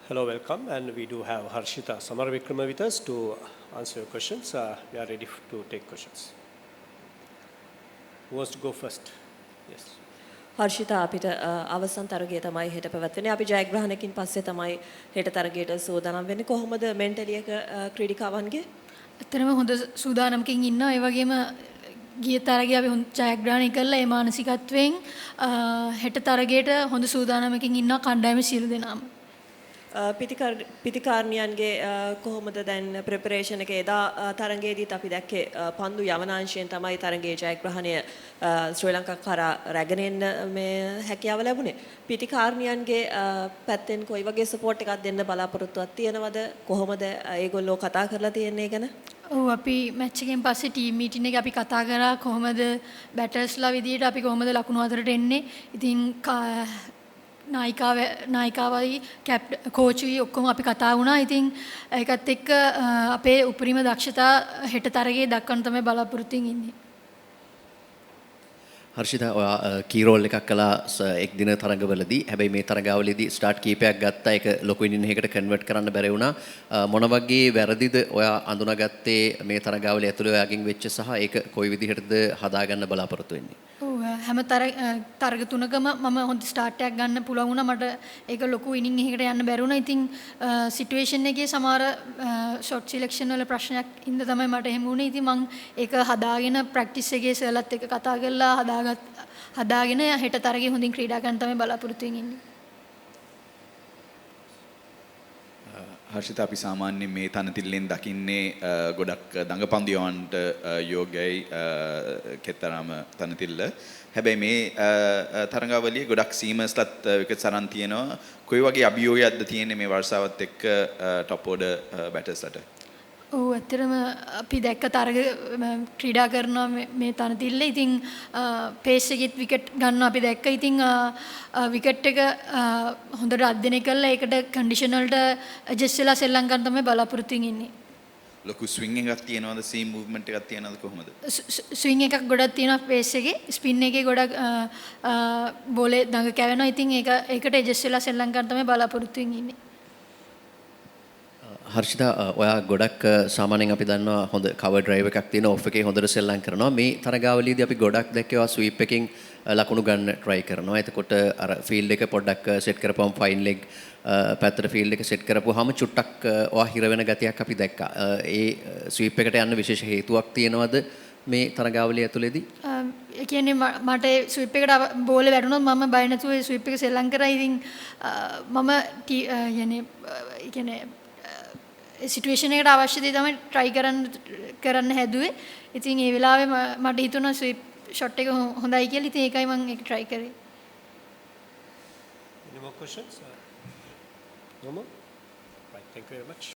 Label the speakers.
Speaker 1: Hello, welcome, and we do have Harshita Samaravikrama with us to answer your questions. We are ready to take questions. Who wants to go first? Yes.
Speaker 2: හර්ෂිතා අපිට අවසන් තරගය තමයි හෙට පැවැත්වෙන්නේ. අපි ජයග්‍රහණයකින් පස්සේ තමයි හෙට තරගයට සූදානම් වෙන්නේ. කොහොමද මෙන්ටලි එක ක්‍රීඩිකාවන්ගේ?
Speaker 3: ඇත්තටම හොඳ සූදානමකින් ඉන්නවා. ඒ වගේම ගිය තරගයේ අපි හොඳ ජයග්‍රහණය කළා. ඒ මානසිකත්වයෙන් හෙට තරගයට හොඳ සූදානමකින් ඉන්නවා කණ්ඩායමේ සියලු දෙනාම.
Speaker 2: පිතිකාර්නියන්ගේ කොහොමද දැන් ප්‍රෙපරේෂන් එක එදා තරගයේදීත් අපි දැක්කේ පන්දු යවනාංශයෙන් තමයි තරගයේ ජයග්‍රහණය ශ්‍රී ලංකා කරා රැගෙන එන්න මේ හැකියාව ලැබුණේ. පිතිකාර්නියන්ගේ පැත්තෙන් කොයි වගේ සපෝට් එකක් දෙන්න බලාපොරොත්තුවක් තියෙනවද? කොහොමද ඒගොල්ලෝ කතා කරලා තියෙන්නේ ගැන?
Speaker 3: ඔව් අපි මැච් එකෙන් පස්සේ ටීම් මීටින් එකේ අපි කතා කරා කොහොමද බැටර්ස්ලා විදියට අපි කොහොමද ලකුණු අතරට එන්නේ. ඉතින් නායිකාවයි කෝච්චුයි ඔක්කොම අපි කතා වුණා. ඉතින් ඒකත් එක්ක අපේ උපරිම දක්ෂතා හෙට තරගයේ දක්වන්න තමයි බලාපොරොත්තු වෙන්නේ.
Speaker 4: හර්ෂිතා ඔයා කී රෝල් එකක් කළා එක් දින තරඟවලදී. හැබැයි මේ තරඟාවලියේදී ස්ටාර්ට් කීපයක් ගත්තා. ඒක ලොකු ඉනින් එකකට කන්වර්ට් කරන්න බැරි වුණා. මොන වගේ වැරදිද ඔයා අඳුනාගත්තේ මේ තරඟාවලිය ඇතුළේ ඔයාගෙන් වෙච්ච සහ ඒක කොයි විදිහටද හදාගන්න බලාපොරොත්තු වෙන්නේ?
Speaker 3: හැම තරග තුනකම මම හොඳ ස්ටාර්ට් එකක් ගන්න පුළුවන් වුණා. මට ඒක ලොකු ඉනින් එකකට යන්න බැරි වුණා. ඉතින් සිටුේෂන් එකේ සමහර ෂොට් සිලෙක්ෂන් වල ප්‍රශ්නයක් ඉඳ තමයි මට එහෙම වුණේ. ඉතින් මම ඒක හදාගෙන ප්‍රැක්ටිස් එකේ සර්ලත් එක්ක කතා කරලා හදාගෙන හෙට තරගේ හොඳින් ක්‍රීඩා කරන්න තමයි බලාපොරොත්තු වෙන්නේ.
Speaker 5: හර්ෂිත අපි සාමාන්‍යයෙන් මේ තනතිල්ලෙන් දකින්නේ ගොඩක් දඟපන්දියවන්ට යෝග්‍යයි කෙතරම් තනතිල්ල. හැබැයි මේ තරඟාවලියේ ගොඩක් සීමර්ස්ලත් විකට් සරන් තියෙනවා. කොයි වගේ අභියෝගයක්ද තියෙන්නේ මේ වර්ෂාවත් එක්ක টপ ඕඩර් බැටර්ස්ලට?
Speaker 3: ඔව් ඇත්තටම අපි දැක්ක තරග ක්‍රීඩා කරනවා මේ තනතිල්ල. ඉතින් පේස් එකෙත් විකට් ගන්න අපි දැක්ක. ඉතින් විකට් එක හොඳට අධ්‍යයනය කරලා ඒකට කන්ඩිෂන් වලට ඇඩ්ජස්ට් වෙලා සෙල්ලම් ගන්න තමයි බලාපොරොත්තු වෙන්නේ.
Speaker 5: ලොකු ස්විං එකක් තියෙනවද? සීම් මූව්මන්ට් එකක් තියෙනවද කොහොමද?
Speaker 3: ස්විං එකක් ගොඩක් තියෙනවා පේස් එකේ. ස්පින් එකේ ගොඩක් බෝලේ දඟ කැවෙනවා. ඉතින් ඒකට ඇඩ්ජස්ට් වෙලා සෙල්ලම් ගන්න තමයි බලාපොරොත්තු වෙන්නේ.
Speaker 4: හර්ෂිතා ඔයා ගොඩක් සාමාන්‍යයෙන් අපි දන්නවා හොඳ කවර් ඩ්‍රයිව් එකක් තියෙන ඔෆ් එකේ හොඳට සෙල්ලම් කරනවා. මේ තරගාවලියේදී අපි ගොඩක් දැක්කේ ඔයා ස්වීප් එකෙන් ලකුණු ගන්න try කරනවා. එතකොට අර ෆීල්ඩ් එක පොඩ්ඩක් සෙට් කරපුවම ෆයින් ලෙග් පැත්තට ෆීල්ඩ් එක සෙට් කරපුවාම චුට්ටක් ඔයා හිර වෙන ගතියක් අපි දැක්කා. ඒ ස්වීප් එකට යන්න විශේෂ හේතුවක් තියෙනවද මේ තරගාවලිය ඇතුළේදී?
Speaker 3: ඒ කියන්නේ මට ස්විප් එකට බෝලේ වැටුණොත් මම බය නැතුව ස්විප් එක සෙල්ලම් කරා. ඉතින් මම කියන්නේ සිටුේෂන් එකට අවශ්‍ය දේ තමයි try කරන්න හැදුවේ. ඉතින් ඒ වෙලාවේ මට හිතුණා ස්විප් ෂොට් එක හොඳයි කියලා. ඉතින් ඒකයි මම ඒක try කරේ.
Speaker 1: Any more questions? No more? Right, thank you very much.